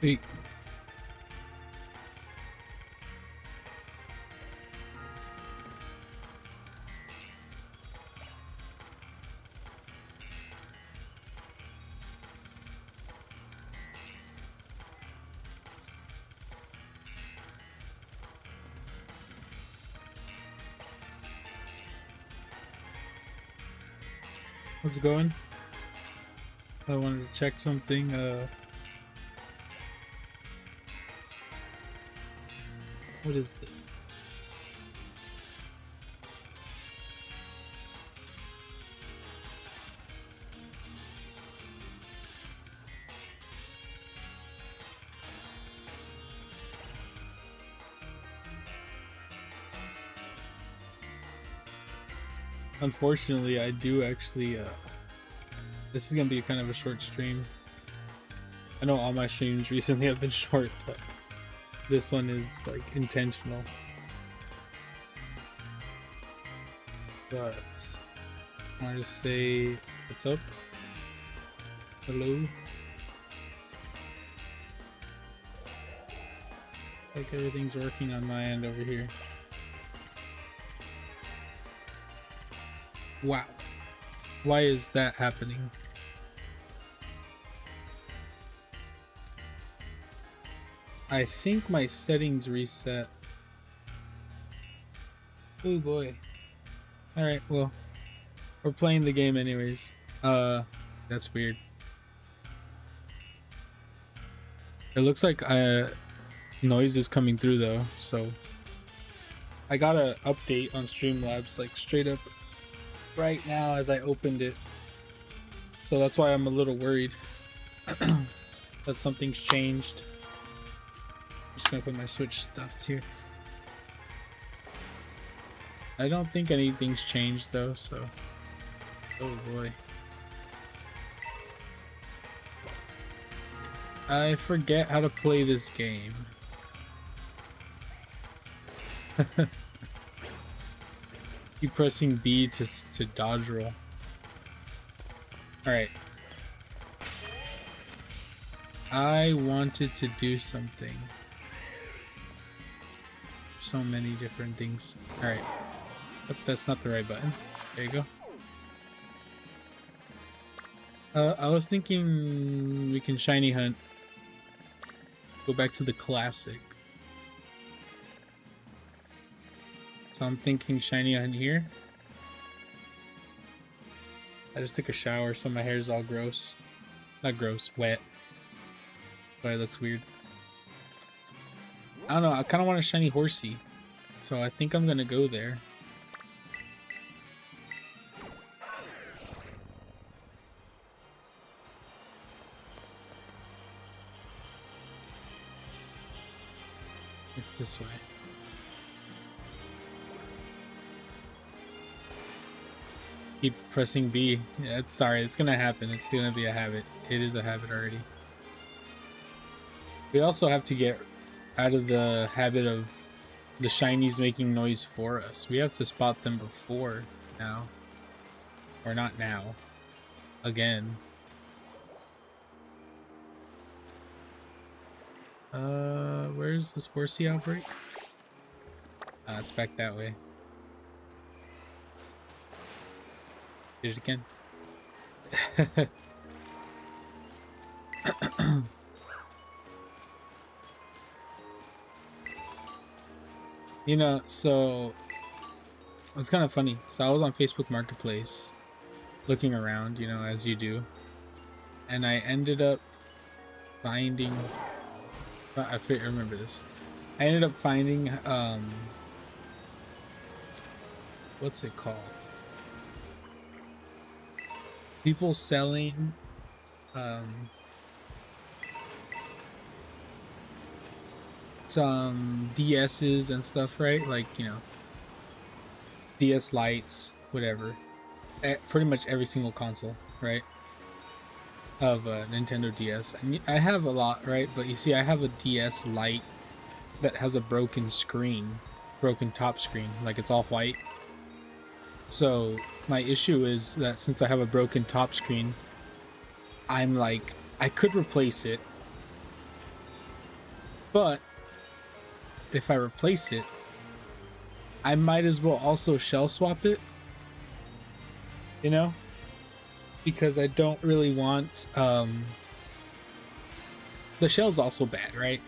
Hey, how's it going? I wanted to check something. What is this? Unfortunately, I do actually, this is gonna be kind of a short stream. I know all my streams recently have been short, but this one is like intentional. But I wanted to say, what's up? Hello? Like everything's working on my end over here. Wow. Why is that happening? I think my settings reset. Oh boy. Alright, well. We're playing the game anyways. That's weird. It looks like noise is coming through though, so I got an update on Streamlabs like straight up right now as I opened it, so that's why I'm a little worried that something's changed. I'm just gonna put my Switch stuffs here. I don't think anything's changed though, so oh boy. I forget how to play this game. Keep pressing B to dodge roll. Alright. I wanted to do something. So many different things. Alright. Oh, that's not the right button. There you go. I was thinking we can shiny hunt. Go back to the classic. So I'm thinking shiny hunt here. I just took a shower, so my hair is all gross. Not gross, wet. But it looks weird. I don't know, I kind of want a shiny horsey. So I think I'm gonna go there. It's this way. Keep pressing B. Yeah, it's gonna happen. It's gonna be a habit. It is a habit already. We also have to get out of the habit of the shinies making noise for us. We have to spot them before now. Or not now. Again. Where's this horsey outbreak? It's back that way. Did it again. You know, so it's kind of funny. So I was on Facebook Marketplace looking around, you know, as you do. And I ended up finding, I remember this. I ended up finding, what's it called? People selling some DS's and stuff, right? Like, you know, DS Lites, whatever. Pretty much every single console, right? Of Nintendo DS. And I have a lot, right? But you see, I have a DS Lite that has a broken screen, broken top screen, like it's all white. So my issue is that since I have a broken top screen, I'm like, I could replace it, But if I replace it, I might as well also shell swap it, you know, because I don't really want the shell's also bad, right?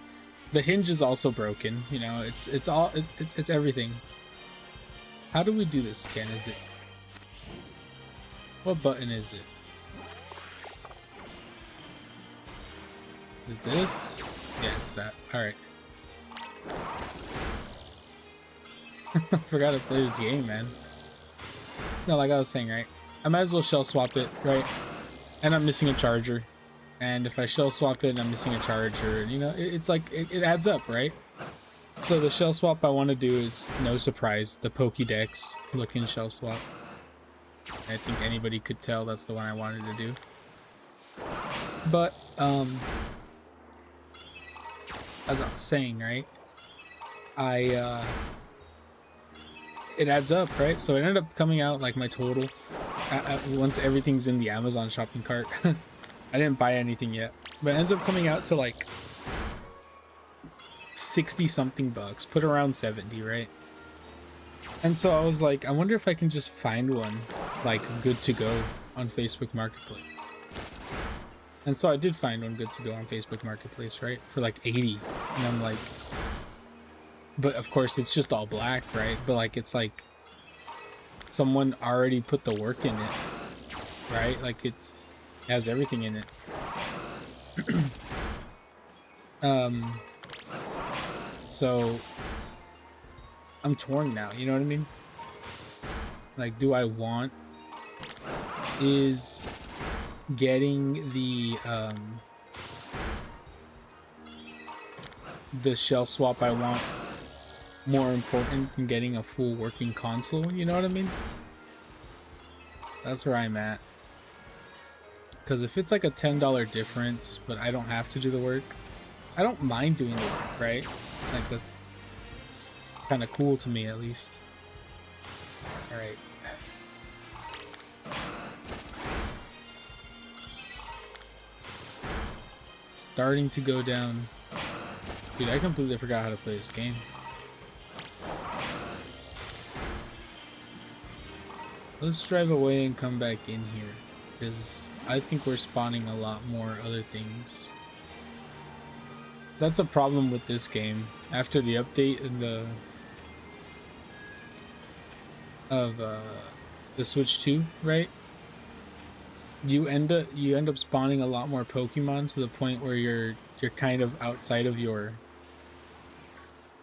The hinge is also broken, you know. It's everything. How do we do this again? Is it, what button is it? Is it this? Yeah, it's that. All right. I forgot to play this game, man. No, like I was saying, right? I might as well shell swap it, right? And I'm missing a charger. And if I shell swap it and I'm missing a charger, you know, it's like, it adds up, right? So the shell swap I want to do is, no surprise, the Pokédex looking shell swap. I think anybody could tell that's the one I wanted to do. But, as I was saying, right? It adds up, right? So it ended up coming out like my total once everything's in the Amazon shopping cart. I didn't buy anything yet, but it ends up coming out to like 60 something bucks, put around 70, right? And so I was like, I wonder if I can just find one like good to go on Facebook Marketplace. And so I did find one good to go on Facebook Marketplace, right? For like 80. And I'm like, but of course it's just all black, right? But like, it's like someone already put the work in it, right? Like it has everything in it. So I'm torn now, you know what I mean? Like, do I want, is getting the shell swap I want more important than getting a full working console, you know what I mean? That's where I'm at. Because if it's like a $10 difference, but I don't have to do the work, I don't mind doing the work, right? Like, it's kind of cool to me, at least. Alright. Starting to go down. Dude, I completely forgot how to play this game. Let's drive away and come back in here, because I think we're spawning a lot more other things. That's a problem with this game. After the update in the Switch 2, right? You end up spawning a lot more Pokemon to the point where you're kind of outside of your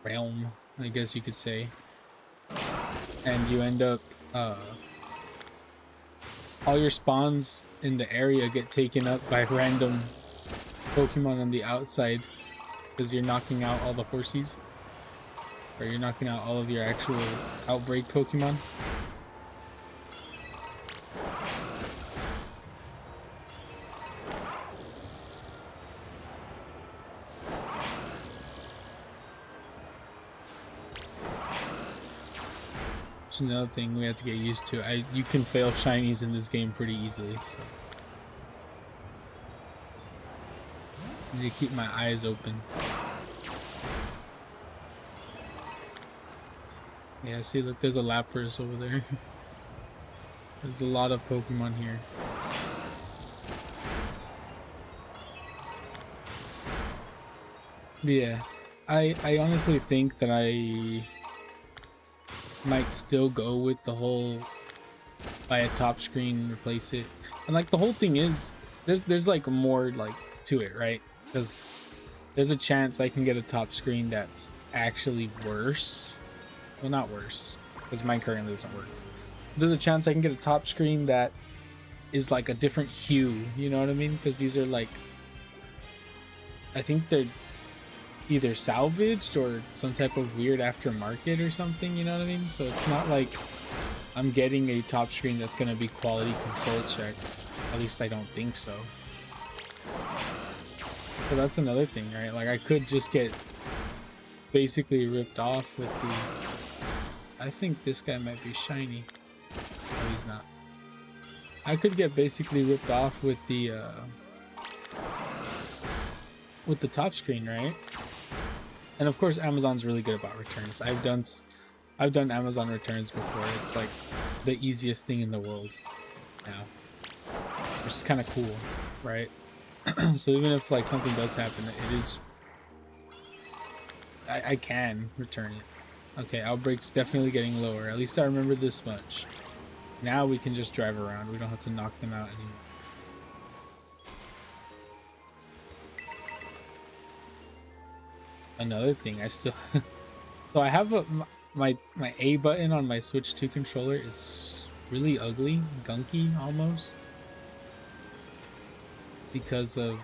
realm, I guess you could say. And you end up all your spawns in the area get taken up by random Pokemon on the outside, because you're knocking out all the horsies, or you're knocking out all of your actual outbreak Pokemon. It's another thing we have to get used to. You can fail shinies in this game pretty easily, so I need to keep my eyes open. Yeah, see, look, there's a Lapras over there. There's a lot of Pokemon here. Yeah, I honestly think that I might still go with the whole buy a top screen and replace it. And like, the whole thing is there's like more like to it, right? Because there's a chance I can get a top screen that's actually worse. Well, not worse, because mine currently doesn't work. There's a chance I can get a top screen that is like a different hue, you know what I mean? Because these are like, I think they're either salvaged or some type of weird aftermarket or something, you know what I mean? So it's not like I'm getting a top screen that's going to be quality control checked. At least I don't think so. So that's another thing, right? Like, I could just get basically ripped off with the... I think this guy might be shiny. No, he's not. I could get basically ripped off with the top screen, right? And of course, Amazon's really good about returns. I've done Amazon returns before. It's like the easiest thing in the world now, which is kind of cool, right? So even if like something does happen, it is I can return it. Okay, outbreak's definitely getting lower. At least I remember this much. Now we can just drive around. We don't have to knock them out anymore. Another thing, I still so I have my A button on my Switch 2 controller is really ugly, gunky almost, because of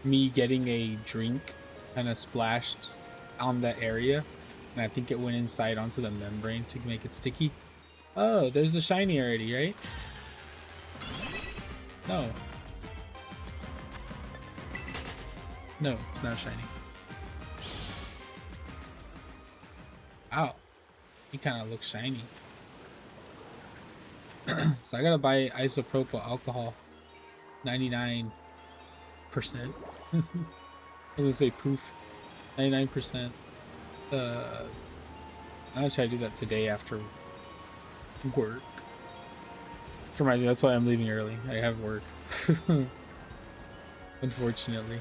me getting a drink kind of splashed on that area, and I think it went inside onto the membrane to make it sticky. Oh, there's the shiny already, right? No. No, it's not shiny. Wow. He kind of looks shiny. So I gotta buy isopropyl alcohol. 99%. I was gonna say proof. 99%. I'm gonna try to do that today after work. For my, that's why I'm leaving early. I have work. Unfortunately.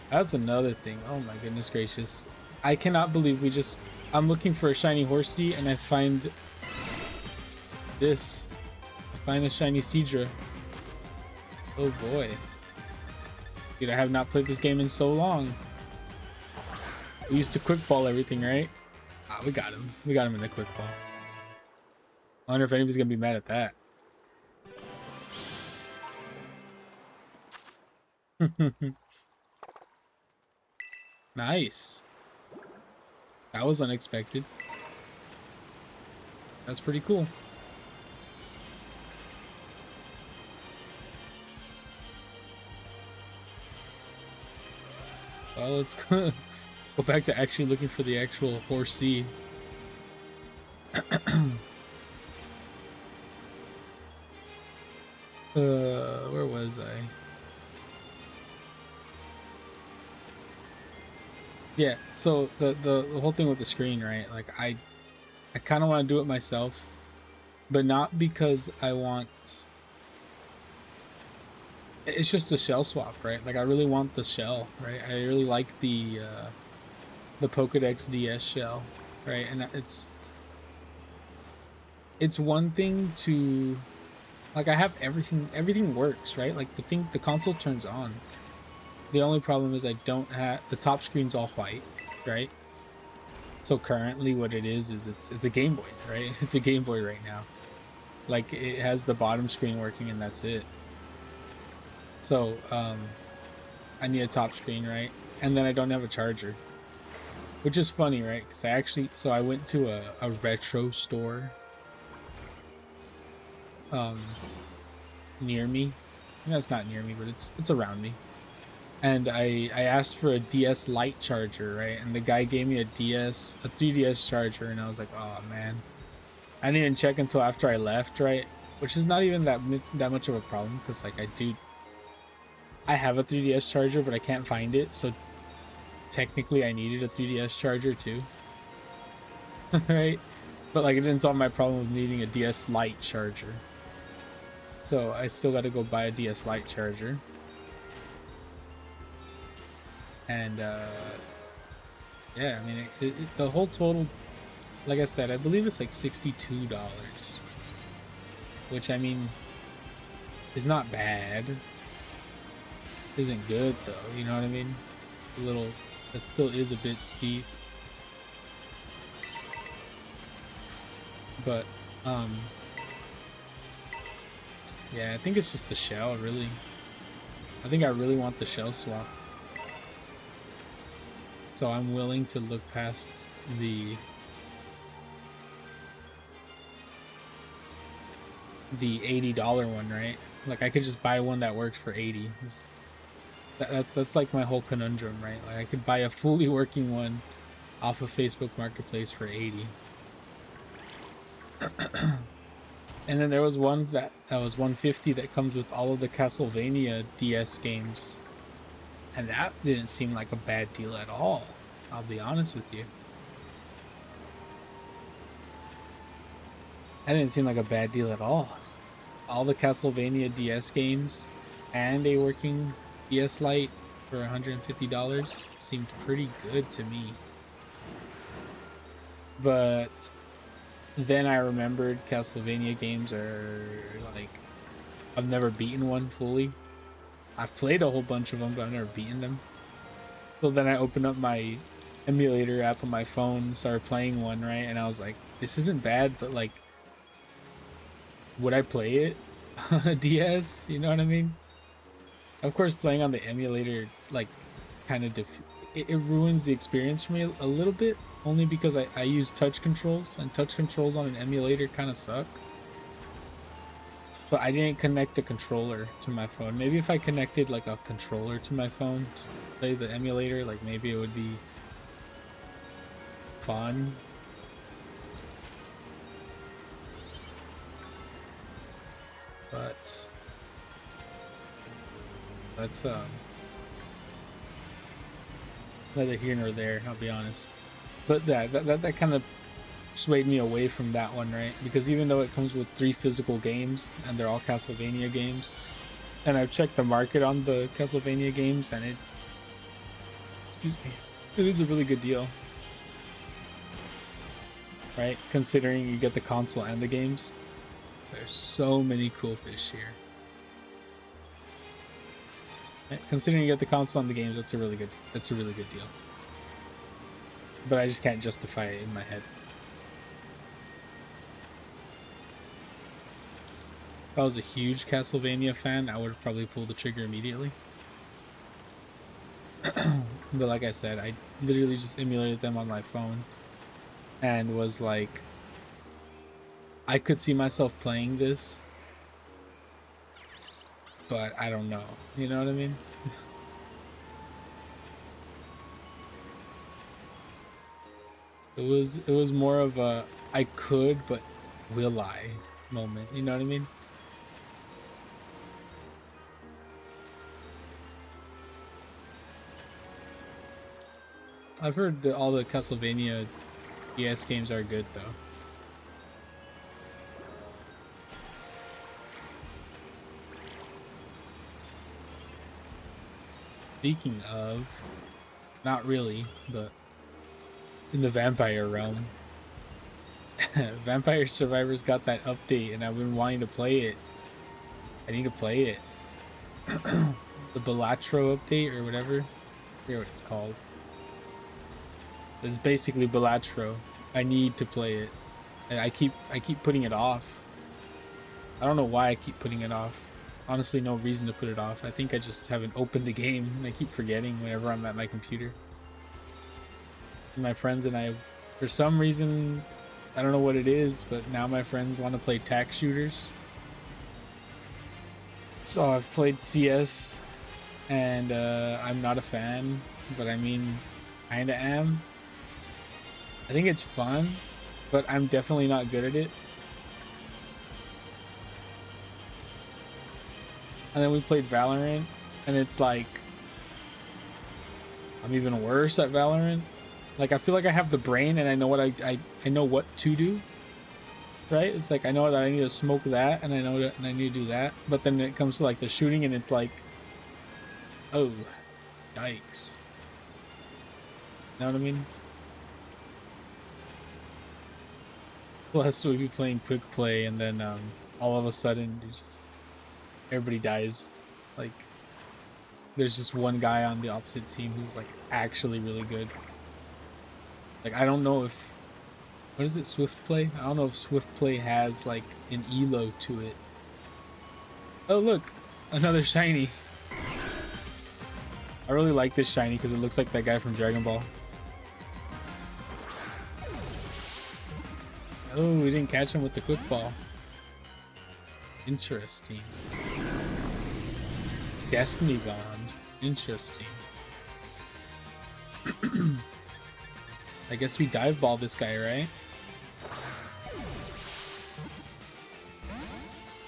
That's another thing. Oh my goodness gracious. I cannot believe we just... I'm looking for a shiny horsey and I find this. I find a shiny Seadra. Oh boy. Dude, I have not played this game in so long. We used to quick ball everything, right? Ah, we got him. We got him in the quick ball. I wonder if anybody's gonna be mad at that. Nice. That was unexpected. That's pretty cool. Well, let's go back to actually looking for the actual horsey. Where was I? Yeah, so the whole thing with the screen, right? Like I kind of want to do it myself, but not because I want... It's just a shell swap, right? Like I really want the shell, right? I really like the Pokédex DS shell, right? And it's one thing to, like, I have everything works, right? Like the console turns on. The only problem is I don't have the top screen's all white, right? So currently what it is it's a Game Boy, right? It's a Game Boy right now. Like it has the bottom screen working and that's it. So I need a top screen, right? And then I don't have a charger, which is funny, right? Because I went to a retro store near me. That's not near me, but it's around me. And I asked for a DS Lite charger, right? And the guy gave me a 3DS charger, and I was like, oh man. I didn't even check until after I left, right? Which is not even that much of a problem, because like I have a 3DS charger, but I can't find it, so technically I needed a 3DS charger too. Right? But like it didn't solve my problem of needing a DS Lite charger. So I still gotta go buy a DS Lite charger. And yeah, I mean the whole total, like I said, I believe it's like $62, which I mean is not bad. Isn't good though, you know what I mean? A little, that still is a bit steep. But yeah, I think it's just the shell, really. I think I really want the shell swap. So I'm willing to look past the $80 one, right? Like I could just buy one that works for 80. That's like my whole conundrum, right? Like I could buy a fully working one off of Facebook Marketplace for 80. And then there was one that was 150 that comes with all of the Castlevania DS games. And that didn't seem like a bad deal at all. I'll be honest with you. That didn't seem like a bad deal at all. All the Castlevania DS games and a working DS Lite for $150 seemed pretty good to me. But then I remembered Castlevania games are like, I've never beaten one fully. I've played a whole bunch of them, but I've never beaten them. So then I opened up my emulator app on my phone, started playing one, right? And I was like, this isn't bad, but like, would I play it on a DS? You know what I mean? Of course, playing on the emulator, like, kind of it ruins the experience for me a little bit, only because I use touch controls, and touch controls on an emulator kind of suck. But I didn't connect a controller to my phone. Maybe if I connected like a controller to my phone to play the emulator, like maybe it would be fun. But that's neither here nor there, I'll be honest. But that kind of swayed me away from that one, right? Because even though it comes with 3 physical games and they're all Castlevania games, and I've checked the market on the Castlevania games, and it is a really good deal, right? Considering you get the console and the games. There's so many cool fish here. Right? Considering you get the console and the games, that's a really good deal. But I just can't justify it in my head. If I was a huge Castlevania fan, I would probably pull the trigger immediately. But like I said, I literally just emulated them on my phone and was like, I could see myself playing this, but I don't know. You know what I mean? It was more of a I could, but will I moment. You know what I mean? I've heard that all the Castlevania DS games are good though. Speaking of, not really, but in the vampire realm, Vampire Survivors got that update and I've been wanting to play it. I need to play it. The Balatro update or whatever. I forget what it's called. It's basically Balatro. I need to play it. And I keep putting it off. I don't know why I keep putting it off. Honestly, no reason to put it off. I think I just haven't opened the game and I keep forgetting whenever I'm at my computer. My friends and I, for some reason, I don't know what it is, but now my friends want to play tac shooters. So I've played CS and I'm not a fan, but I mean, kinda am. I think it's fun, but I'm definitely not good at it. And then we played Valorant, and it's like, I'm even worse at Valorant. Like, I feel like I have the brain and I know what I know what to do. Right? It's like I know that I need to smoke that and I know that I need to do that. But then it comes to like the shooting and it's like, oh, yikes. You know what I mean? Plus we'd be playing quick play and then all of a sudden it's just everybody dies. Like there's just one guy on the opposite team who's like actually really good. Like I don't know if what is it, Swift Play? I don't know if Swift Play has like an elo to it. Oh look, another shiny. I really like this shiny because it looks like that guy from Dragon Ball. Oh, we didn't catch him with the quick ball. Interesting. Destiny Bond. Interesting. I guess we dive ball this guy, right?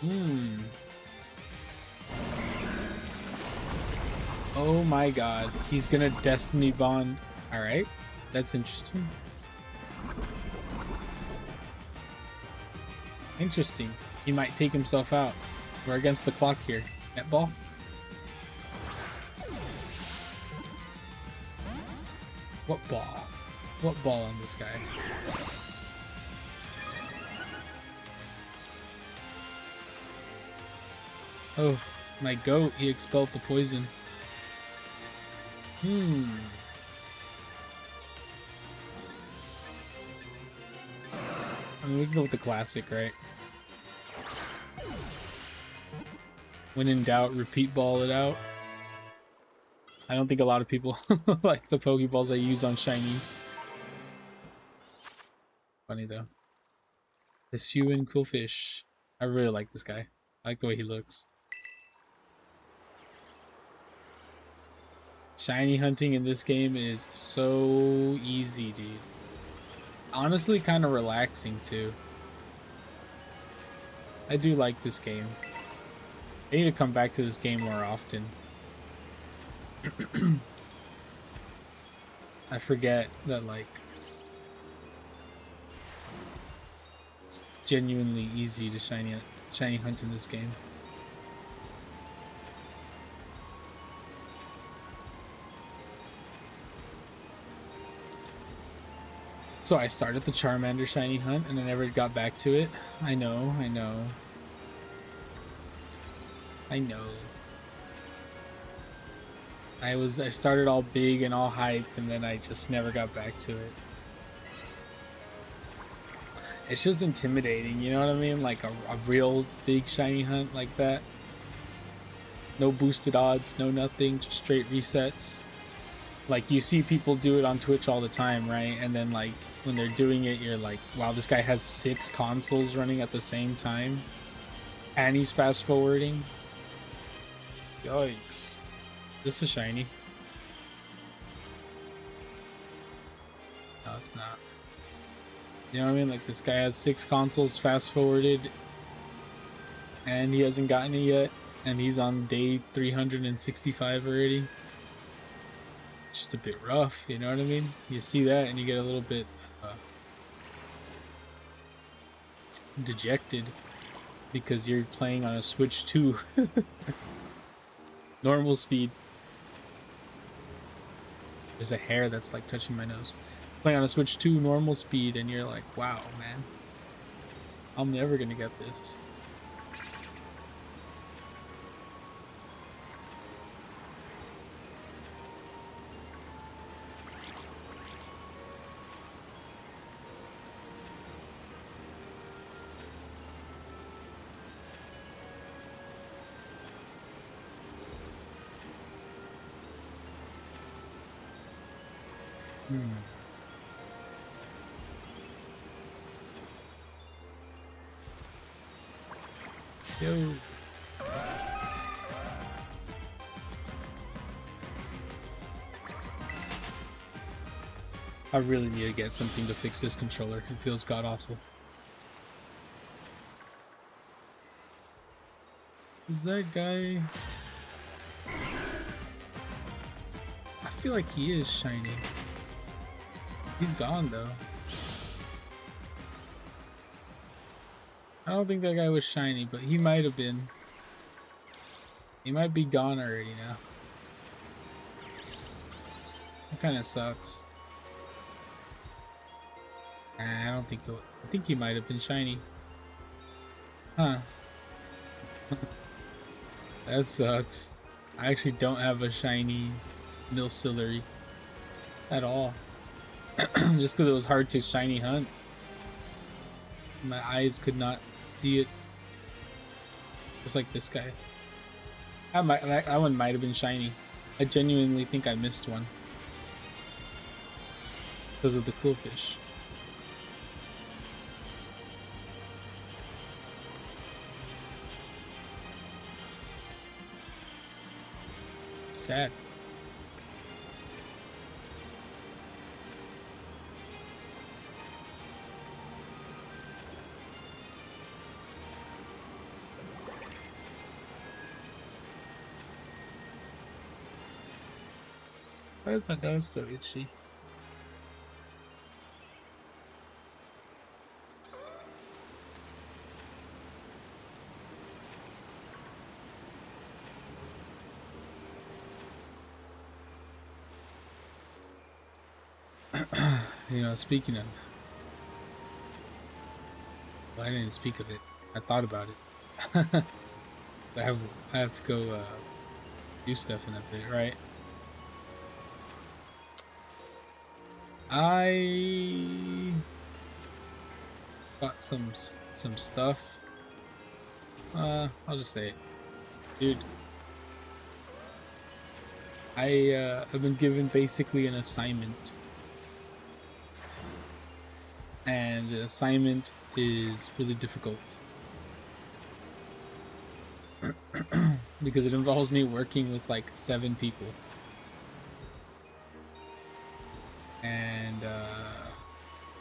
Hmm. Oh my god. He's gonna Destiny Bond. Alright. That's interesting. Interesting. He might take himself out. We're against the clock here. Netball? What ball? What ball on this guy? Oh, my goat. He expelled the poison. Hmm. I mean, we can go with the classic, right? When in doubt, repeat ball it out. I don't think a lot of people like the Pokeballs I use on shinies. Funny though. Hisuian cool fish. I really like this guy. I like the way he looks. Shiny hunting in this game is so easy, dude. Honestly, kind of relaxing too. I do like this game. I need to come back to this game more often. I forget that, like, it's genuinely easy to shiny hunt in this game. So I started the Charmander shiny hunt and I never got back to it. I know. I started all big and all hype and then I just never got back to it. It's just intimidating, you know what I mean? Like a real big shiny hunt like that. No boosted odds, no nothing, just straight resets. Like, you see people do it on Twitch all the time, right? And then, like, when they're doing it, you're like, wow, this guy has 6 consoles running at the same time. And he's fast forwarding. Yikes. This is shiny. No, it's not. You know what I mean? Like, this guy has 6 consoles fast forwarded. And he hasn't gotten it yet. And he's on day 365 already. Just a bit rough, you know what I mean? You see that and you get a little bit dejected because you're playing on a Switch 2 normal speed. There's a hair that's like touching my nose. Playing on a Switch 2 normal speed and you're like, wow, man, I'm never gonna get this. Yo. I really need to get something to fix this controller. It feels god-awful. Is that guy... I feel like he is shiny. He's gone, though. I don't think that guy was shiny, but he might have been. He might be gone already now. That kind of sucks. Nah, I don't think he'll... I think he might have been shiny. Huh. That sucks. I actually don't have a shiny Milcillery at all. Just because it was hard to shiny hunt. My eyes could not see it. Just like this guy. That one might have been shiny. I genuinely think I missed one. Because of the cool fish. Sad. Why is my nose so itchy? You know, speaking of, well, I didn't speak of it. I thought about it. I have to go do stuff in a bit, right? I got some stuff. I'll just say it, dude. I've been given basically an assignment, and the assignment is really difficult because it involves me working with like 7 people, and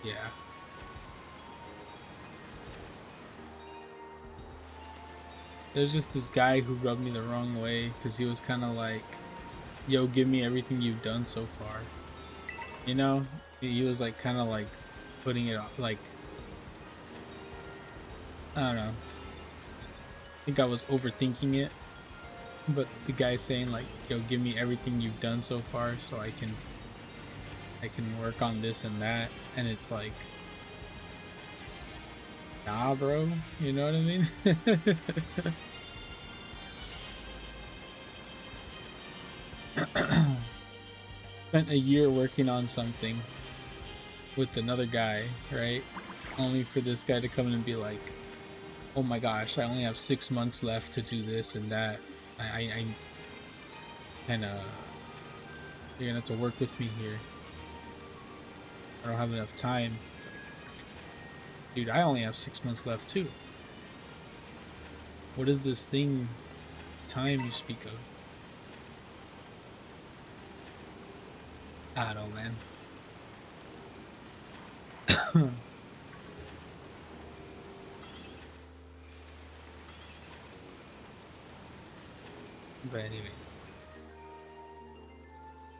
yeah. There's just this guy who rubbed me the wrong way because he was kind of like, yo, give me everything you've done so far. You know? He was like kind of like putting it like, I don't know. I think I was overthinking it. But the guy saying like, yo, give me everything you've done so far so I can work on this and that. And it's like, nah, bro. You know what I mean? Spent a year working on something with another guy, right? Only for this guy to come in and be like, oh my gosh, I only have 6 months left to do this and that. I kind of, you're gonna have to work with me here. I don't have enough time. It's like, dude, I only have 6 months left too. What is this thing, time you speak of? I don't know, man. But anyway.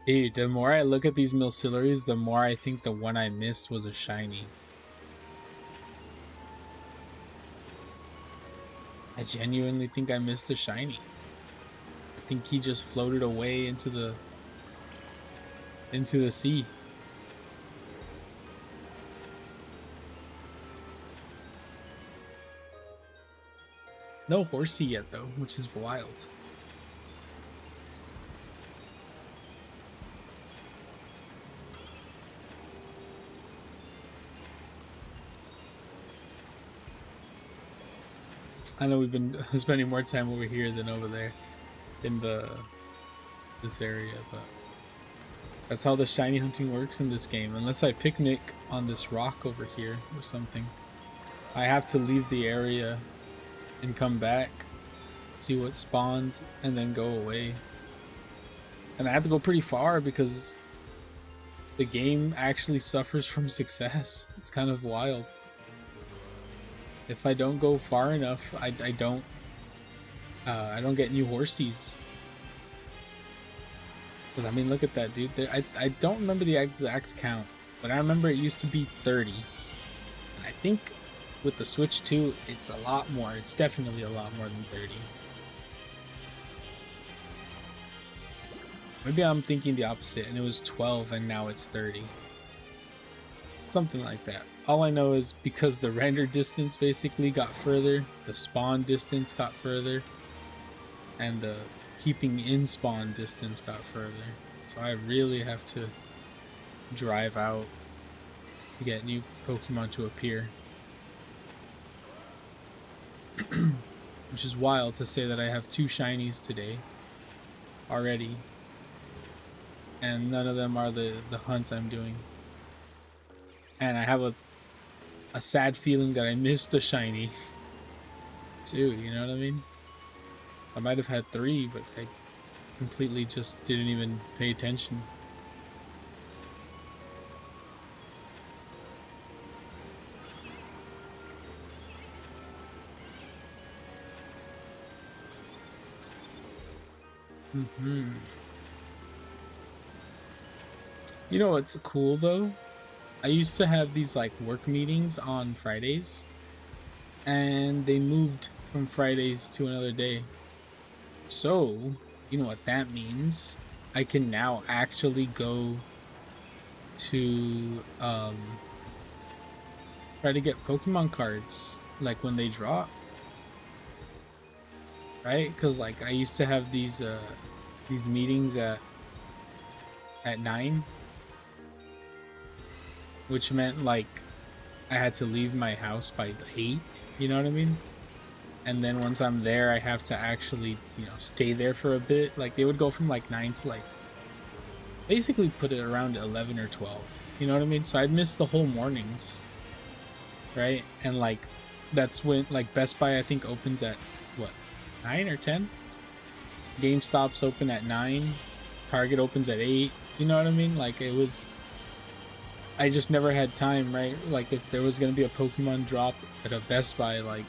Dude, the more I look at these Milcellaries, the more I think the one I missed was a shiny. I genuinely think I missed a shiny. I think he just floated away into the sea. No horsey yet though, which is wild. I know we've been spending more time over here than over there in this area, but that's how the shiny hunting works in this game. Unless I picnic on this rock over here or something, I have to leave the area and come back, see what spawns, and then go away. And I have to go pretty far because the game actually suffers from success. It's kind of wild. If I don't go far enough, I don't get new horsies. Because I mean, look at that, dude. I don't remember the exact count, but I remember it used to be 30. And I think with the Switch 2, it's a lot more. It's definitely a lot more than 30. Maybe I'm thinking the opposite, and it was 12 and now it's 30. Something like that. All I know is because the render distance basically got further, the spawn distance got further, and the keeping in spawn distance got further. So I really have to drive out to get new Pokemon to appear. Which is wild to say that I have 2 shinies today already, and none of them are the hunt I'm doing. And I have a sad feeling that I missed a shiny too, you know what I mean? I might have had 3, but I completely just didn't even pay attention. You know what's cool though? I used to have these like work meetings on Fridays, and they moved from Fridays to another day. So, you know what that means? I can now actually go to try to get Pokemon cards like when they drop, right? Cuz like I used to have these meetings at 9, which meant like I had to leave my house by 8, you know what I mean? And then once I'm there, I have to actually, stay there for a bit. Like they would go from like 9 to like basically put it around 11 or 12. You know what I mean? So I'd miss the whole mornings, right? And like that's when like Best Buy I think opens at what, 9 or 10? GameStop's open at 9. Target opens at 8. You know what I mean? Like it was I just never had time, right? Like if there was going to be a Pokemon drop at a Best Buy, like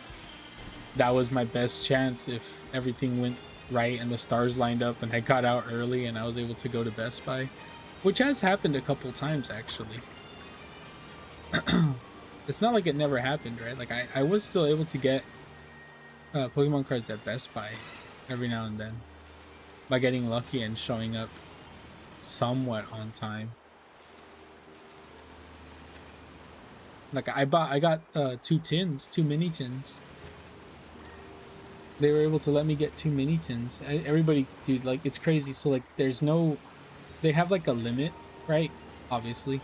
that was my best chance if everything went right and the stars lined up and I got out early and I was able to go to Best Buy, which has happened a couple times actually. It's not like it never happened, right? Like I was still able to get Pokemon cards at Best Buy every now and then by getting lucky and showing up somewhat on time. Like I got 2 mini tins. They were able to let me get 2 mini tins. Everybody, dude, like it's crazy. So like they have like a limit, right? Obviously,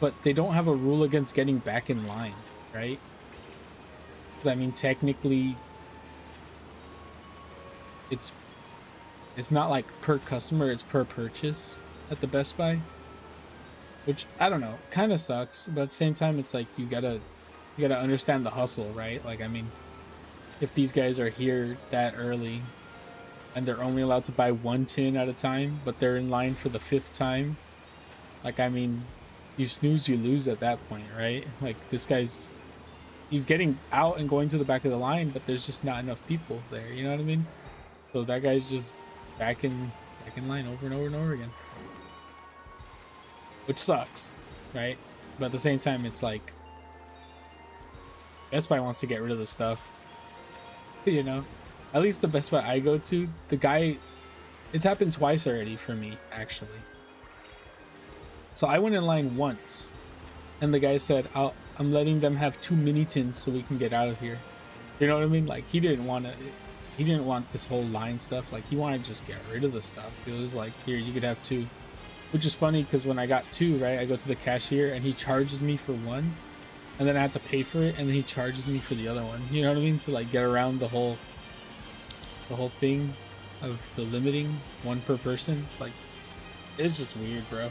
but they don't have a rule against getting back in line, right? Because I mean, technically, it's not like per customer; it's per purchase at the Best Buy, which I don't know, kind of sucks. But at the same time, it's like you gotta understand the hustle, right? Like I mean, if these guys are here that early and they're only allowed to buy 1 tin at a time, but they're in line for the 5th time, like I mean, you snooze, you lose at that point, right? Like this he's getting out and going to the back of the line, but there's just not enough people there. You know what I mean? So that guy's just back in line over and over and over again, which sucks, right? But at the same time, it's like Best Buy wants to get rid of the stuff. You know, at least the Best Buy I go to, the guy, it's happened twice already for me actually. So I went in line once and the guy said, I'm letting them have 2 mini tins so we can get out of here. You know what I mean? Like he didn't want this whole line stuff. Like he wanted to just get rid of the stuff. It was like, here, you could have 2, which is funny because when I got 2, right, I go to the cashier and he charges me for 1, and then I have to pay for it, and then he charges me for the other one. You know what I mean? To like get around the whole thing of the limiting 1 per person. Like it's just weird, bro.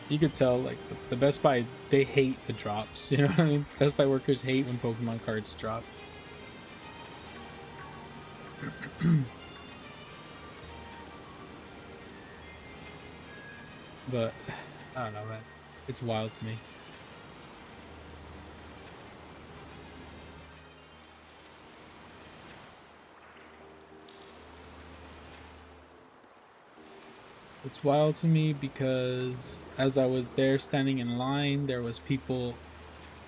You could tell like the Best Buy, they hate the drops. You know what I mean? Best Buy workers hate when Pokemon cards drop. But I don't know, man. It's wild to me. It's wild to me because as I was there standing in line, there was people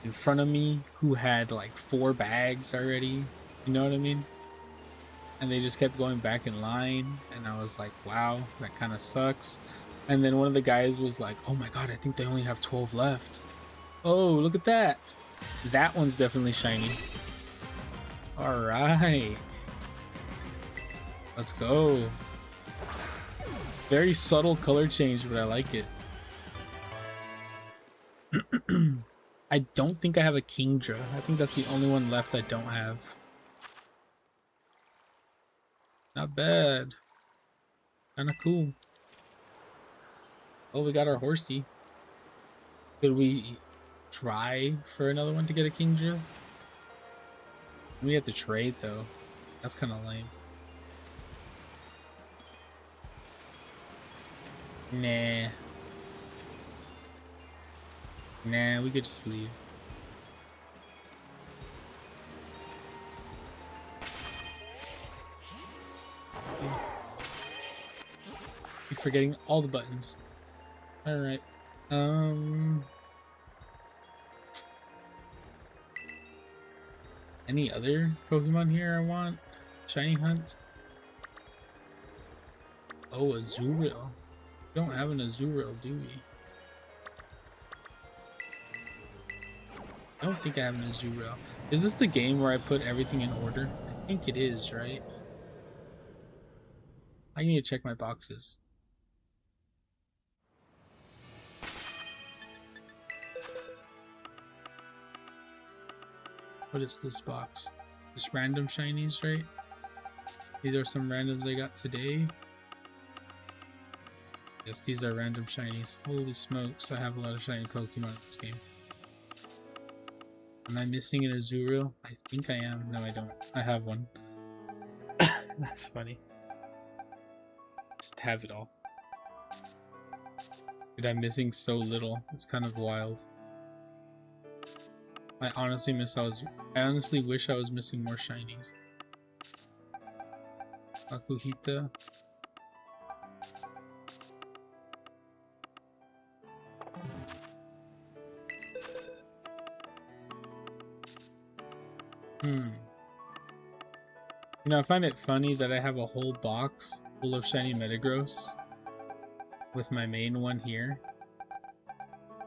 in front of me who had like 4 bags already. You know what I mean? And they just kept going back in line, and I was like, wow, that kind of sucks. And then one of the guys was like, oh my god, I think they only have 12 left. Oh, look at that. That one's definitely shiny. All right, let's go. Very subtle color change, but I like it. I don't think I have a Kingdra. I think that's the only one left I don't have. Not bad. Kind of cool. Oh, we got our horsey. Could we try for another one to get a Kingdra? We have to trade though. That's kind of lame. Nah. Nah, we could just leave. Keep forgetting all the buttons. Alright. Any other Pokemon here I want? Shiny hunt? Oh, Azurill. Don't have an Azurill, do we? I don't think I have an Azurill. Is this the game where I put everything in order? I think it is, right? I need to check my boxes. What is this box? Just random shinies, right? These are some randoms I got today. Yes, these are random shinies. Holy smokes, I have a lot of shiny Pokemon in this game. Am I missing an Azurill? I think I am. No, I don't. I have one. That's funny. Just have it all. Dude, I'm missing so little. It's kind of wild. I honestly wish I was missing more shinies. Akuhita. You know, I find it funny that I have a whole box full of shiny Metagross with my main one here,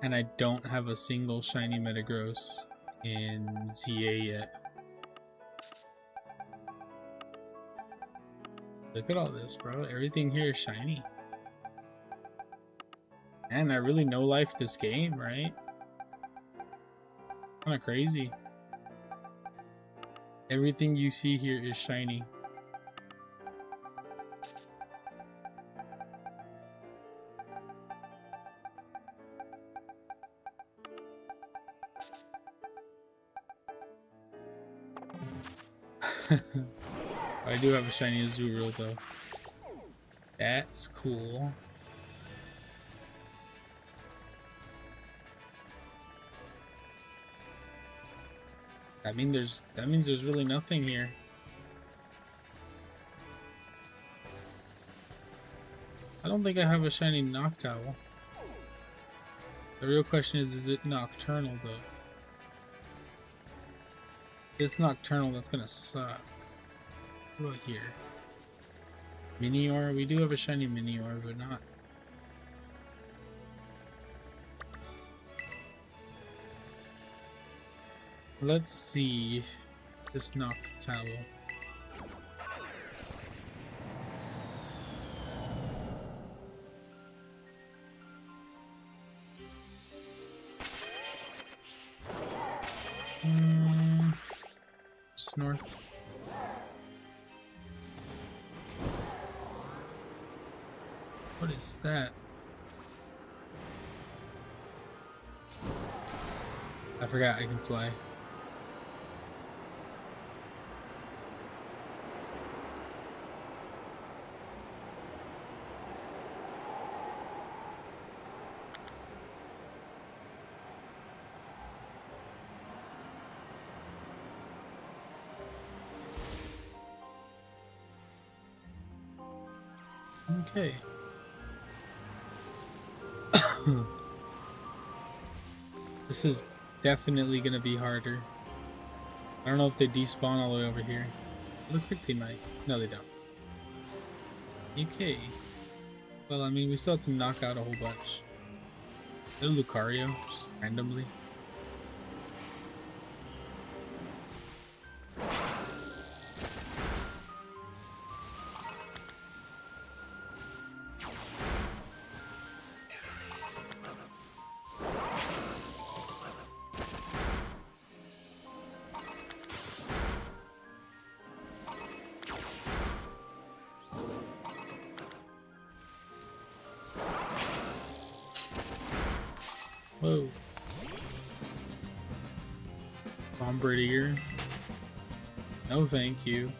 and I don't have a single shiny Metagross in ZA yet. Look at all this, bro. Everything here is shiny. Man, I really no life this game, right? Kind of crazy. Everything you see here is shiny. I do have a shiny Azurill though. That's cool. That means there's really nothing here. I don't think I have a shiny Noctowl. The real question is it nocturnal though? If it's nocturnal, that's gonna suck. What about here? Minior? We do have a shiny Minior, but not. Let's see this Noctowl. Just north. What is that? I forgot I can fly. Okay. This is definitely gonna be harder. I don't know if they despawn all the way over here. It looks like they might. No, they don't. Okay. Well, I mean, we still have to knock out a whole bunch. Is it Lucario? Just randomly. Whoa. Bombardier. No, thank you.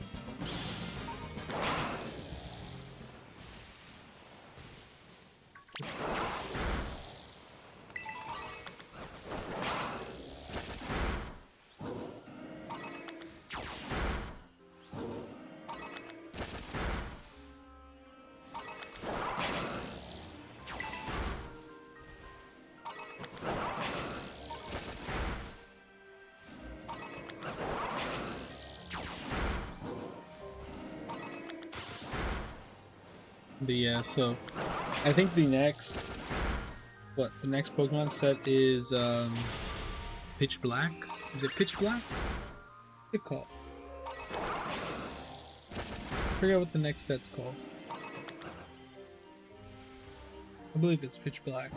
But yeah, so I think the next Pokemon set is Pitch Black. Is it Pitch Black? What's it called? I forget what the next set's called. I believe it's Pitch Black.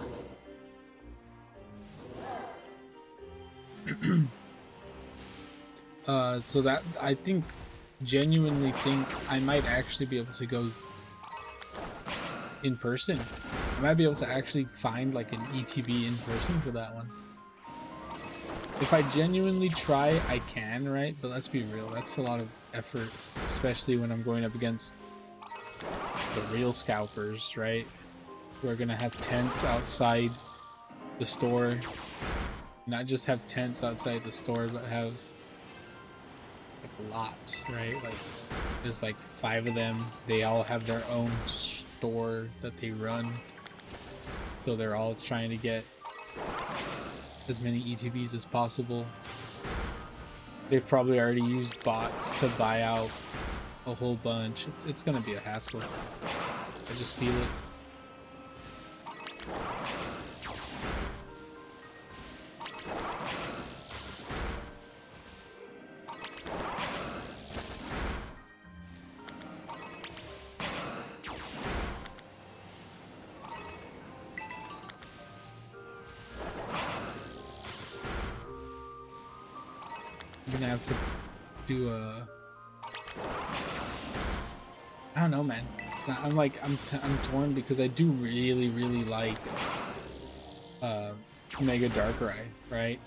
So that I genuinely think I might actually be able to go in person. I might be able to actually find like an ETB in person for that one. If I genuinely try, I can, right? But let's be real, that's a lot of effort, especially when I'm going up against the real scalpers, right? Who are gonna have tents outside the store. Not just have tents outside the store, but have like lots, right? Like there's like 5 of them. They all have their own store that they run. So they're all trying to get as many ETBs as possible. They've probably already used bots to buy out a whole bunch. It's gonna be a hassle. I just feel it. I'm gonna have to do a... I don't know, man. I'm torn because I do really like Mega Darkrai, right?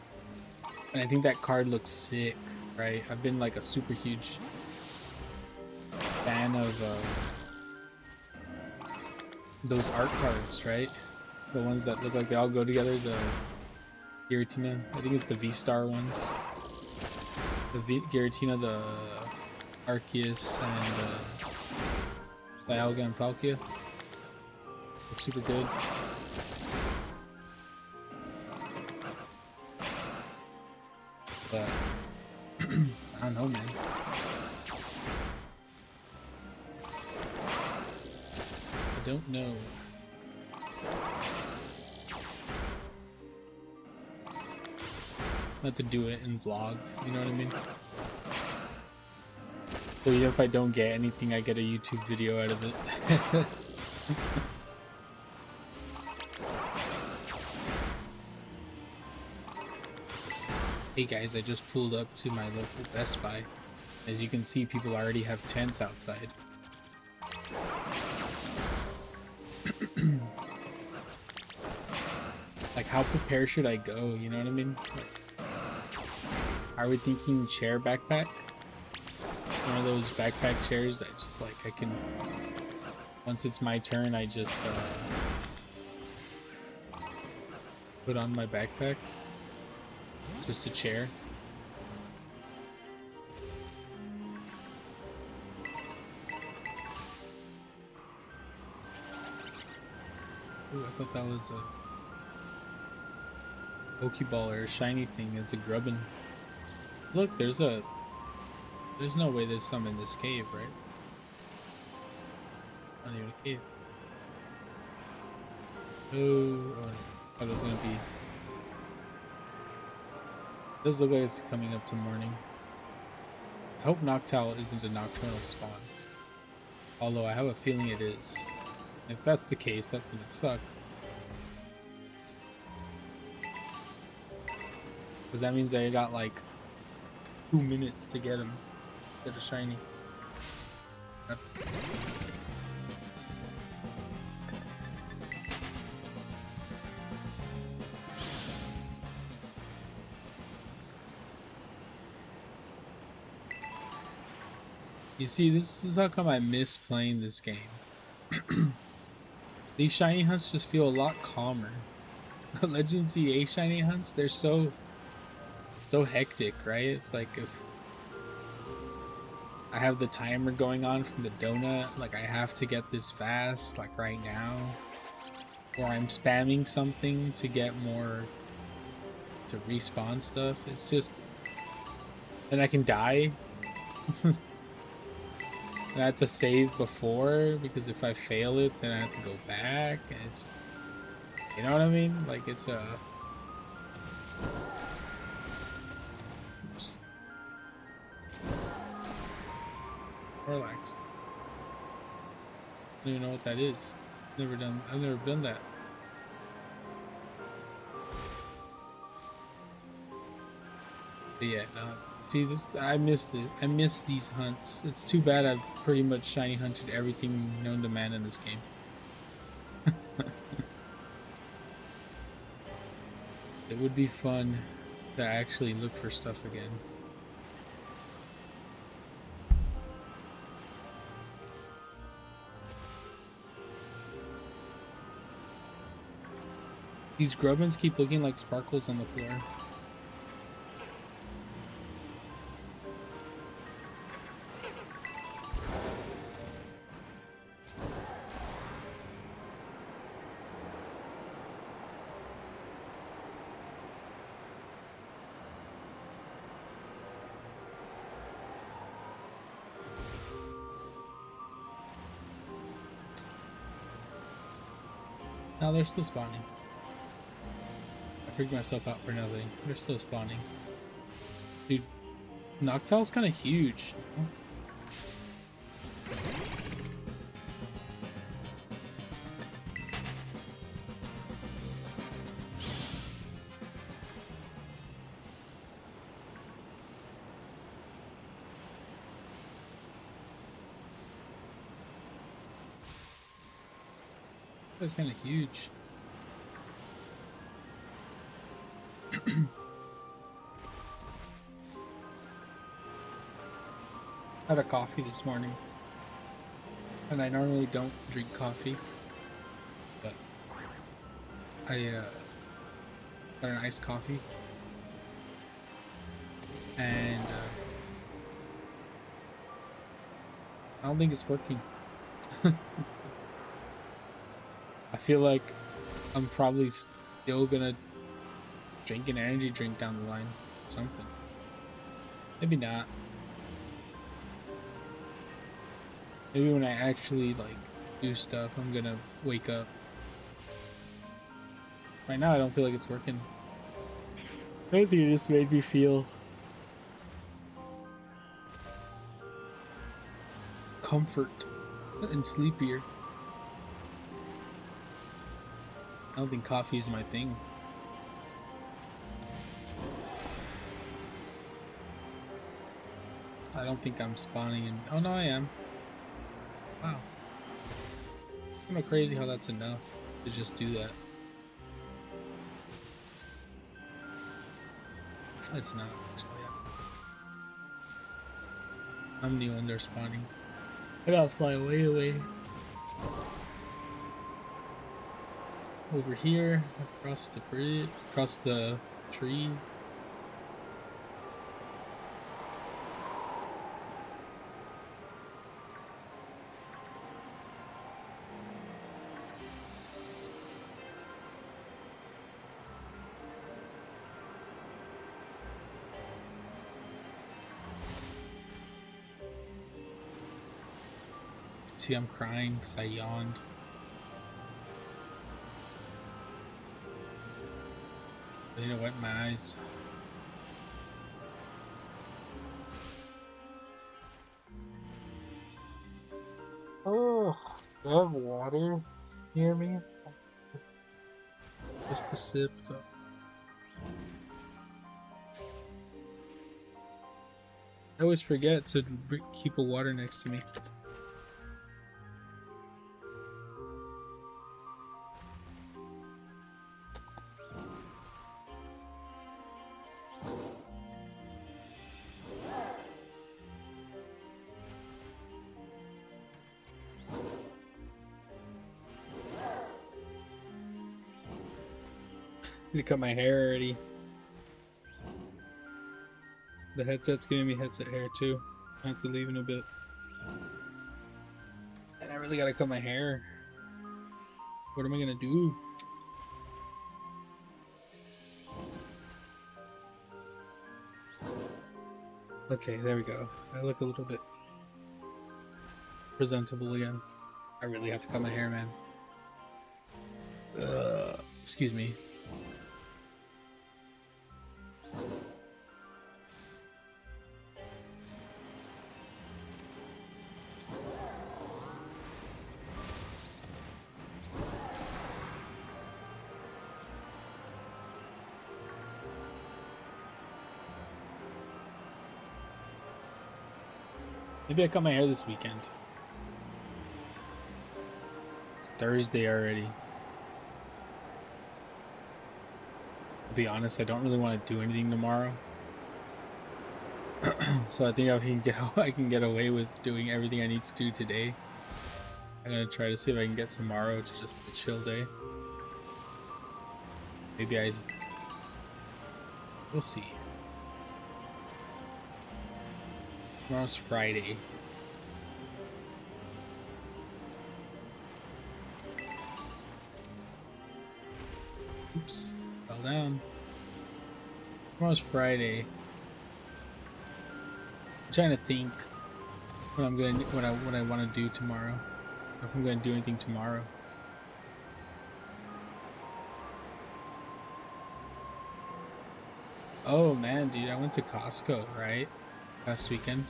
And I think that card looks sick, right? I've been like a super huge fan of those art cards, right? The ones that look like they all go together, the Giratina, I think it's the V-Star ones. The Giratina, the Arceus, and Dialga and Palkia. Look super good. But I don't know, man. I don't know. Not to do it in vlog, you know what I mean? So even if I don't get anything, I get a YouTube video out of it. Hey guys, I just pulled up to my local Best Buy. As you can see, people already have tents outside. Like, how prepared should I go, you know what I mean? Are we thinking chair backpack? One of those backpack chairs that just like I can, once it's my turn, I just put on my backpack. It's just a chair. Ooh, I thought that was a Pokeball or a shiny thing. It's a grubbin. Look, there's no way there's some in this cave, right? Not even a cave. Oh, I thought it was gonna be. It does look like it's coming up to morning. I hope Noctowl isn't a nocturnal spawn. Although I have a feeling it is. If that's the case, that's gonna suck. Because that means I got like 2 minutes to get him. Get a shiny. Yep. You see, this is how come I miss playing this game. These shiny hunts just feel a lot calmer. Legend CA shiny hunts, they're so hectic, right? It's like if I have the timer going on from the donut, like I have to get this fast, like right now. Or I'm spamming something to get more, to respawn stuff. It's just, and I can die. And I have to save before because if I fail it, then I have to go back. And it's, you know what I mean? Like it's oops, relax. I don't even know what that is. I've never done that. But yeah, no. See this, I miss this. I miss these hunts. It's too bad I've pretty much shiny hunted everything known to man in this game. It would be fun to actually look for stuff again. These grubbins keep looking like sparkles on the floor. No, they're still spawning. I freaked myself out for nothing. They're still spawning. Dude, Noctowl's kind of huge. You know? That's kind of huge. Had a coffee this morning, and I normally don't drink coffee, but I got an iced coffee, and I don't think it's working. I feel like I'm probably still gonna drink an energy drink down the line, or something. Maybe not. Maybe when I actually like do stuff, I'm gonna wake up. Right now, I don't feel like it's working. I think it just made me feel comfort and sleepier. I don't think coffee is my thing. I don't think I'm spawning in. Oh no, I am. Wow. Kind of crazy how that's enough to just do that. It's not actually. I'm new and they're spawning. I gotta fly way away. Over here, across the bridge, across the tree. See, I'm crying because I yawned. I need to wipe my eyes. Oh, do I have water near me? Just a sip, though. I always forget to keep a water next to me. Need to cut my hair already. The headset's giving me headset hair too. I have to leave in a bit. And I really gotta cut my hair. What am I gonna do? Okay, there we go. I look a little bit presentable again. I really have to cut my hair, man. Excuse me. Maybe I cut my hair this weekend. It's Thursday already. To be honest, I don't really want to do anything tomorrow. So I think I can get away with doing everything I need to do today. I'm gonna try to see if I can get tomorrow to just be a chill day. We'll see. Tomorrow's Friday. Oops, fell down. Tomorrow's Friday. I'm trying to think what I want to do tomorrow. Or if I'm gonna do anything tomorrow. Oh man, dude, I went to Costco, right? Last weekend.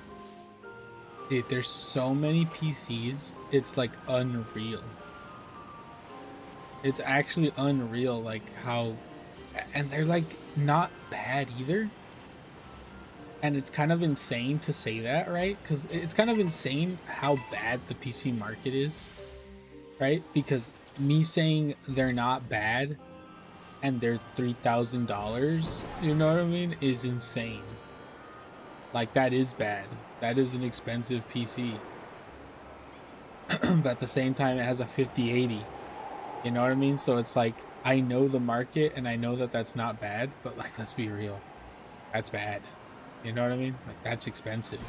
Dude, there's so many PCs, it's like unreal. It's actually unreal, like how, and they're like not bad either. And it's kind of insane to say that, right? Because it's kind of insane how bad the PC market is, right? Because me saying they're not bad and they're $3,000, you know what I mean, is insane. Like, that is bad. That is an expensive PC. But at the same time, it has a 5080. You know what I mean? So it's like, I know the market and I know that that's not bad, but like, let's be real. That's bad. You know what I mean? Like, that's expensive.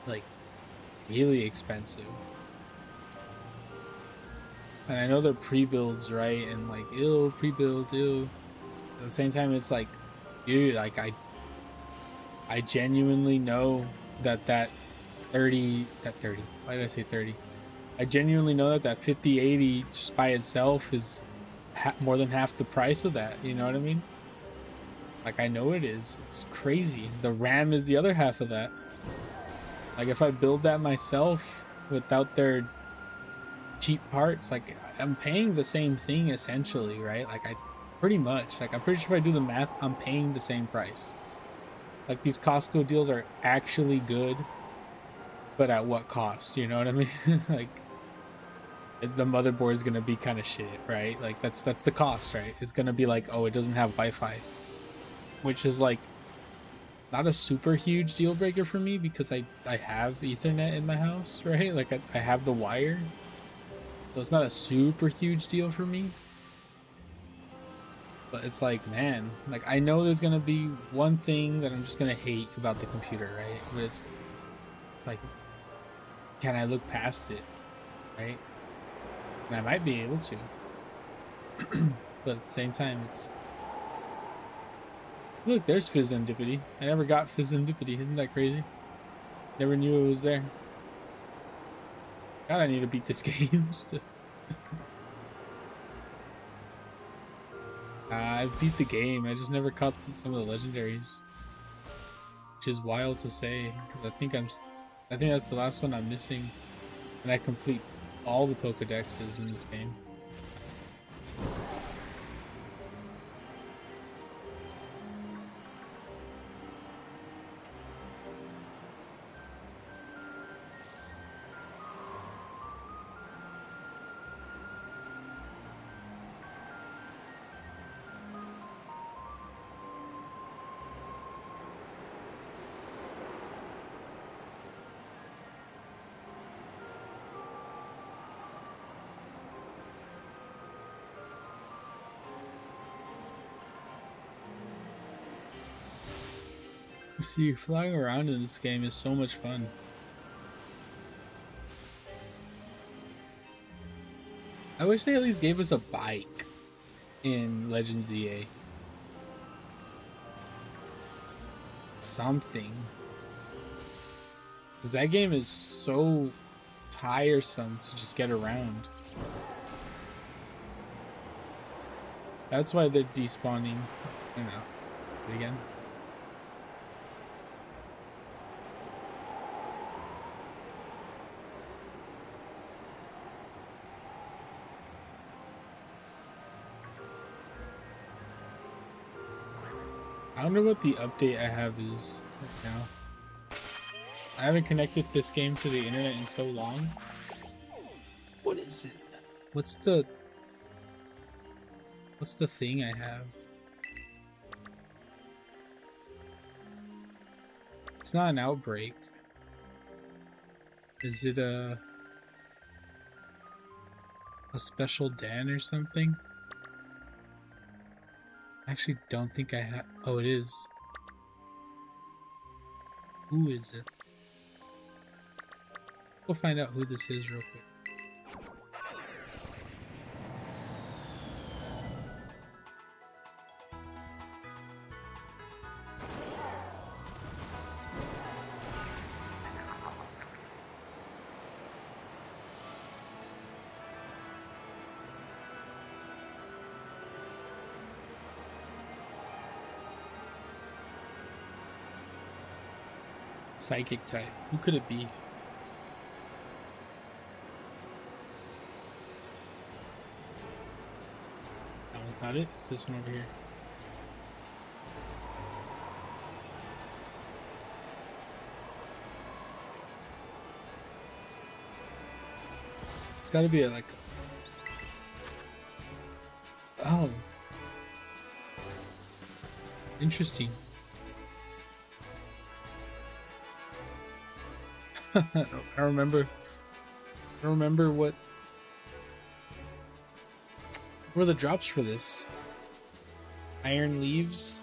Like, really expensive. And I know they're pre-builds, right? And like, ew, pre-build, ew. At the same time, it's like, dude, like, I genuinely know that 30, why did I say 30? I genuinely know that 5080 just by itself is more than half the price of that. You know what I mean? Like, I know it is. It's crazy. The RAM is the other half of that. Like, if I build that myself without their cheap parts, like, I'm paying the same thing essentially, right? Like, pretty much. Like, I'm pretty sure if I do the math, I'm paying the same price. Like, these Costco deals are actually good, but at what cost? You know what I mean? Like, the motherboard is gonna be kind of shit, right? Like, that's the cost, right? It's gonna be like, oh, it doesn't have Wi-Fi, which is like not a super huge deal breaker for me because I have Ethernet in my house, right? Like, I have the wire, so it's not a super huge deal for me. But it's like, man, like, I know there's gonna be one thing that I'm just gonna hate about the computer, right? But it's like, can I look past it, right? And I might be able to. But at the same time, it's... Look, there's Fizzendipity. I never got Fizzendipity. Isn't that crazy? Never knew it was there. God, I need to beat this game. I beat the game. I just never caught some of the legendaries, which is wild to say because I think that's the last one I'm missing, and I complete all the Pokedexes in this game. See, flying around in this game is so much fun. I wish they at least gave us a bike in Legends EA. Something. Because that game is so tiresome to just get around. That's why they're despawning. I don't know. Again. I don't know what the update I have is right now. I haven't connected this game to the internet in so long. What is it? What's the thing I have? It's not an outbreak. Is it a special Dan or something? I actually don't think I have. Oh, it is. Who is it? We'll find out who this is real quick. Psychic type. Who could it be? That one's not it. It's this one over here. It's gotta be like... Oh. Interesting. I remember what were the drops for this. Iron leaves.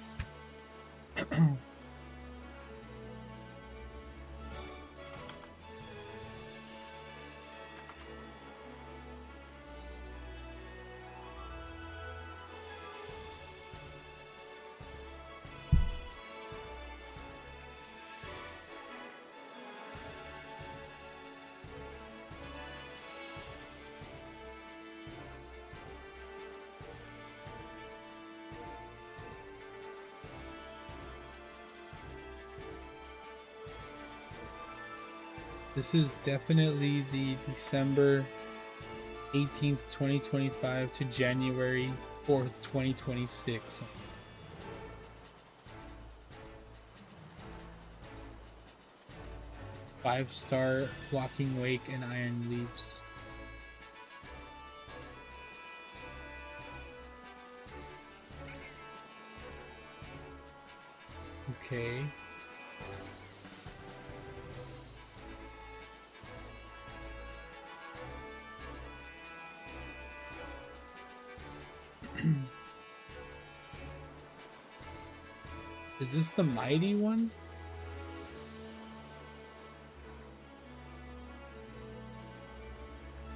This is definitely the December 18th, 2025 to January 4th, 2026. Five-star Walking Wake and Iron Leaves. Okay. Is this the mighty one?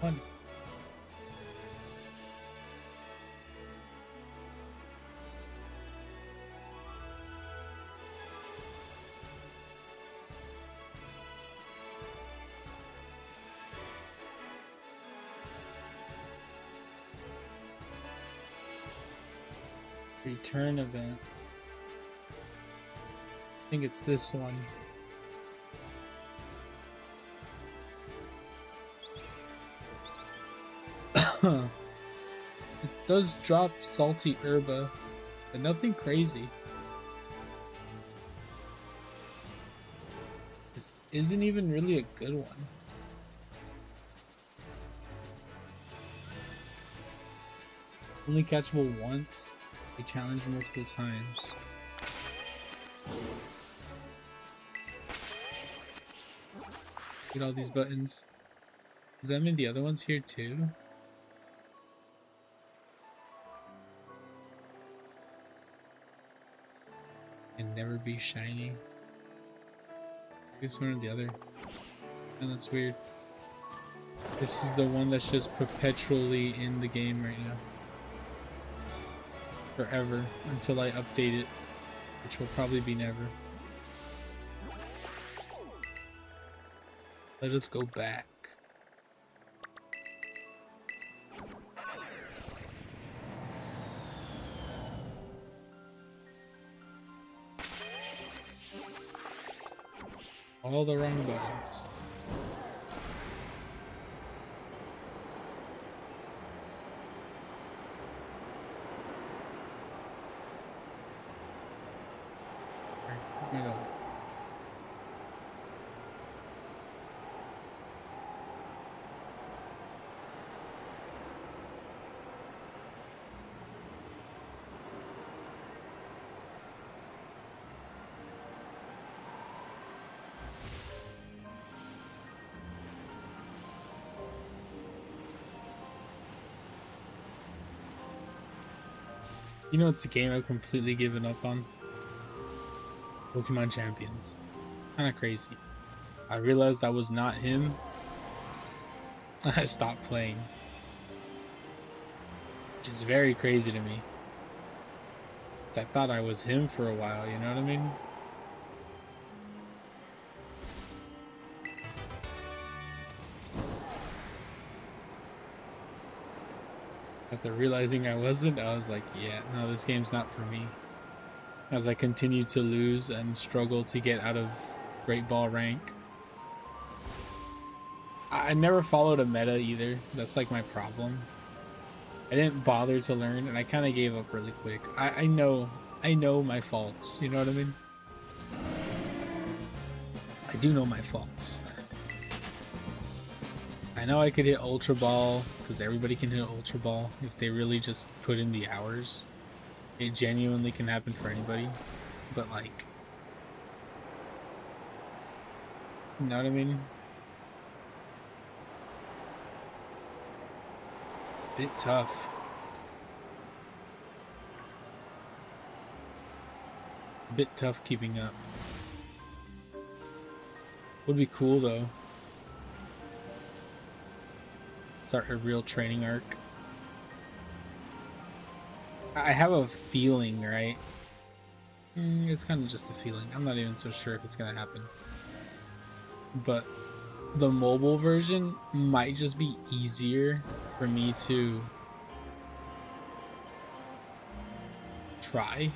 One. Return event. I think it's this one. It does drop salty herba, but nothing crazy. This isn't even really a good one. Only catchable once. They challenge multiple times. Get all these buttons. Does that mean the other one's here too? And never be shiny. This one or the other. And that's weird. This is the one that's just perpetually in the game right now. Forever until I update it, which will probably be never. Let us go back. All the wrong buttons. Here we go. You know, it's a game I've completely given up on. Pokemon Champions. Kind of crazy. I realized I was not him. I stopped playing. Which is very crazy to me. I thought I was him for a while, you know what I mean? After realizing I wasn't, I was like, yeah, no, this game's not for me. As I continued to lose and struggle to get out of Great Ball rank. I never followed a meta either. That's like my problem. I didn't bother to learn, and I kind of gave up really quick. I know my faults. You know what I mean? I do know my faults. I know I could hit Ultra Ball, because everybody can hit Ultra Ball if they really just put in the hours. It genuinely can happen for anybody. But like, you know what I mean? It's a bit tough. A bit tough keeping up. Would be cool though. Start a real training arc. I have a feeling, right? It's kind of just a feeling. I'm not even so sure if it's gonna happen. But the mobile version might just be easier for me to try.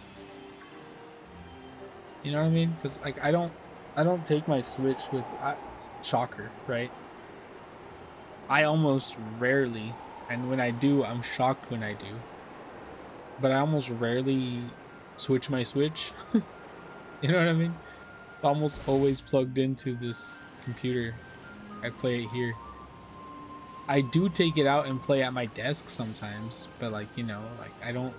You know what I mean? Because like I don't take my Switch with shocker, right? I almost rarely, and when I do, I'm shocked when I do. But I almost rarely switch my Switch. You know what I mean? It's almost always plugged into this computer. I play it here. I do take it out and play at my desk sometimes, but like, you know, like I don't.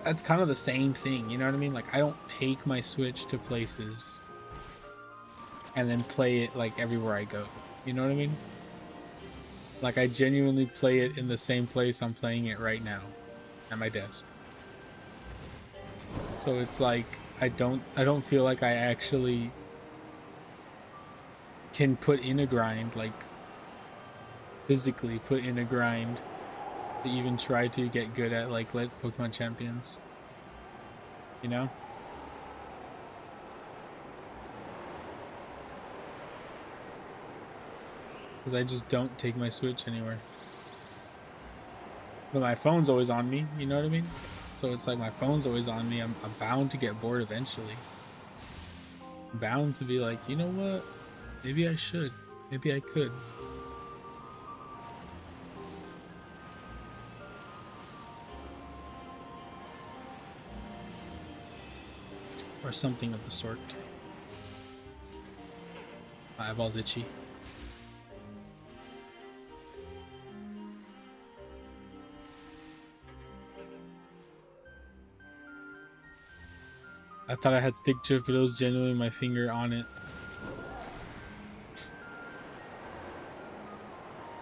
That's kind of the same thing, you know what I mean? Like I don't take my Switch to places and then play it like everywhere I go. You know what I mean? Like I genuinely play it in the same place I'm playing it right now, at my desk. So it's like I don't feel like I actually can put in a grind, like physically put in a grind to even try to get good at like Pokemon Champions. You know? Because I just don't take my Switch anywhere. But my phone's always on me, you know what I mean? So it's like my phone's always on me. I'm bound to get bored eventually. I'm bound to be like, you know what? Maybe I should. Maybe I could. Or something of the sort. My eyeball's itchy. I thought I had stick drift, but it was genuinely my finger on it.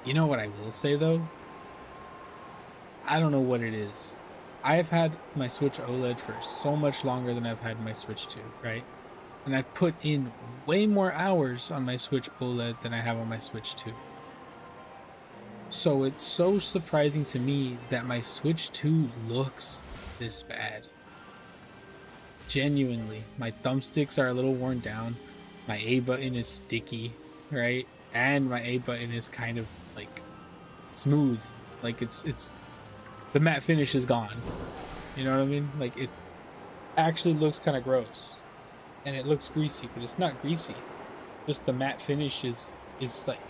You know what I will say though? I don't know what it is. I've had my Switch OLED for so much longer than I've had my Switch 2, right? And I've put in way more hours on my Switch OLED than I have on my Switch 2. So it's so surprising to me that my Switch 2 looks this bad. Genuinely, my thumbsticks are a little worn down. My A button is sticky. right? And my A button is kind of like smooth. Like it's the matte finish is gone. You know what I mean? Like it actually looks kind of gross. And it looks greasy, but it's not greasy. Just the matte finish is like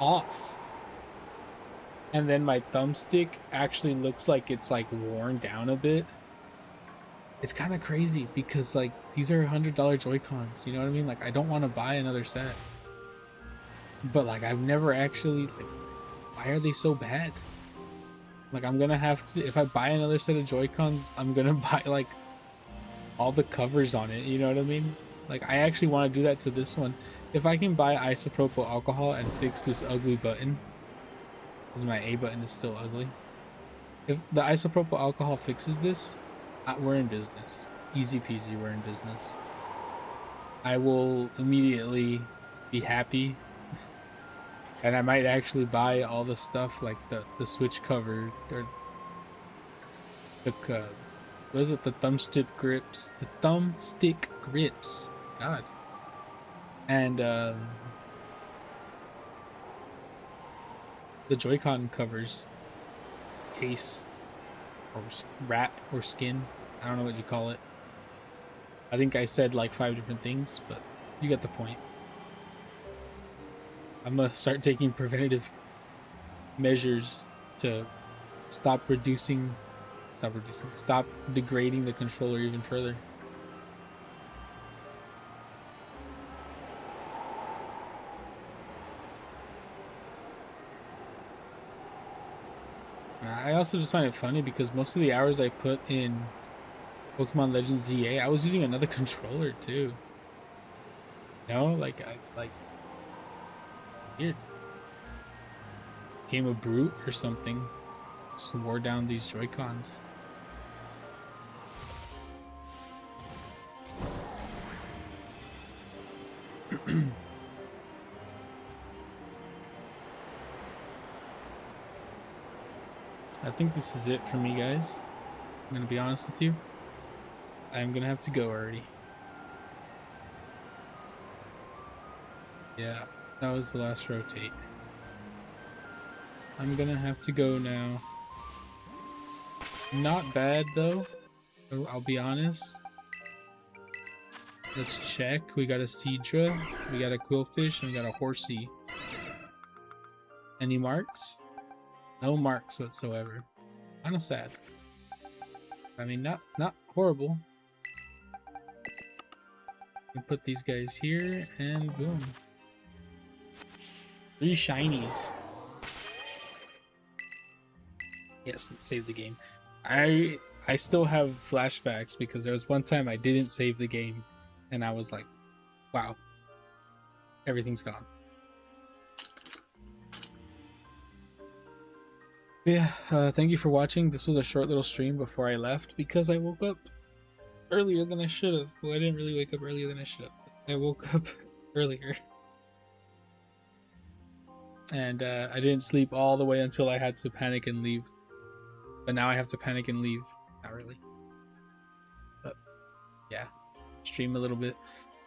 off. And then my thumbstick actually looks like it's like worn down a bit. It's kind of crazy because like these are $100 Joy-Cons, you know what I mean? Like I don't want to buy another set. But like I've never actually like, why are they so bad? Like I'm gonna have to, if I buy another set of Joy-Cons, I'm gonna buy like all the covers on it, you know what I mean? Like I actually want to do that to this one. If I can buy isopropyl alcohol and fix this ugly button, because my A button is still ugly. If the isopropyl alcohol fixes this, we're in business. Easy peasy, we're in business. I will immediately be happy. And I might actually buy all the stuff like the switch cover or the what is it, the thumbstick grips, god, and the Joy-Con covers, case or wrap or skin, I don't know what you call it. I think I said like 5 different things, but you get the point. I'm gonna start taking preventative measures to stop degrading the controller even further. I also just find it funny because most of the hours I put in Pokemon Legends ZA, I was using another controller too. You know, like weird. Became a brute or something. Just wore down these Joy-Cons. I think this is it for me, guys. I'm gonna be honest with you. I'm gonna have to go already. Yeah, that was the last rotate. I'm gonna have to go now. Not bad though, I'll be honest. Let's check. We got a Seadra, we got a Quillfish, and we got a Horsey. Any marks? No marks whatsoever. Kinda sad. I mean, not horrible. We put these guys here, and boom. 3 shinies. Yes, let's save the game. I still have flashbacks because there was one time I didn't save the game, and I was like, wow, everything's gone. Yeah, thank you for watching. This was a short little stream before I left because I woke up earlier than I should have. Well, I didn't really wake up earlier than I should have. I woke up earlier. And I didn't sleep all the way until I had to panic and leave. But now I have to panic and leave. Not really. But yeah, stream a little bit.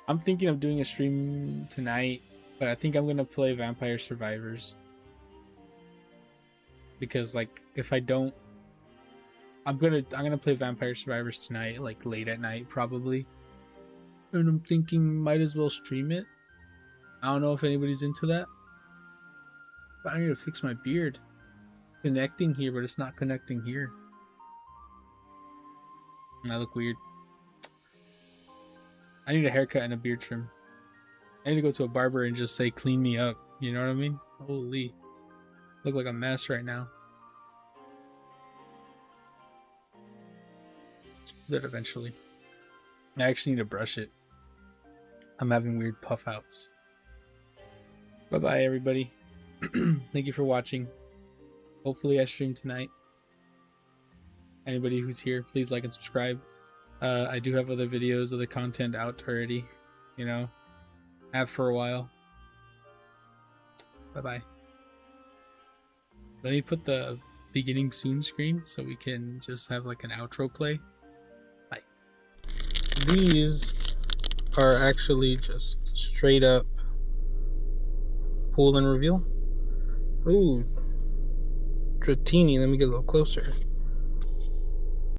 I'm thinking of doing a stream tonight, but I think I'm gonna play Vampire Survivors. Because like if I don't, I'm gonna play Vampire Survivors tonight, like late at night probably. And I'm thinking might as well stream it. I don't know if anybody's into that. But I need to fix my beard. Connecting here, but it's not connecting here. And I look weird. I need a haircut and a beard trim. I need to go to a barber and just say clean me up. You know what I mean? Holy. Look like a mess right now. But eventually. I actually need to brush it. I'm having weird puff outs. Bye bye everybody. Thank you for watching. Hopefully I stream tonight. Anybody who's here, please like and subscribe. I do have other videos, other content out already. You know, have for a while. Bye bye. Let me put the beginning soon screen so we can just have like an outro play. Bye. These are actually just straight up Pull and reveal. Ooh, Dratini. Let me get a little closer.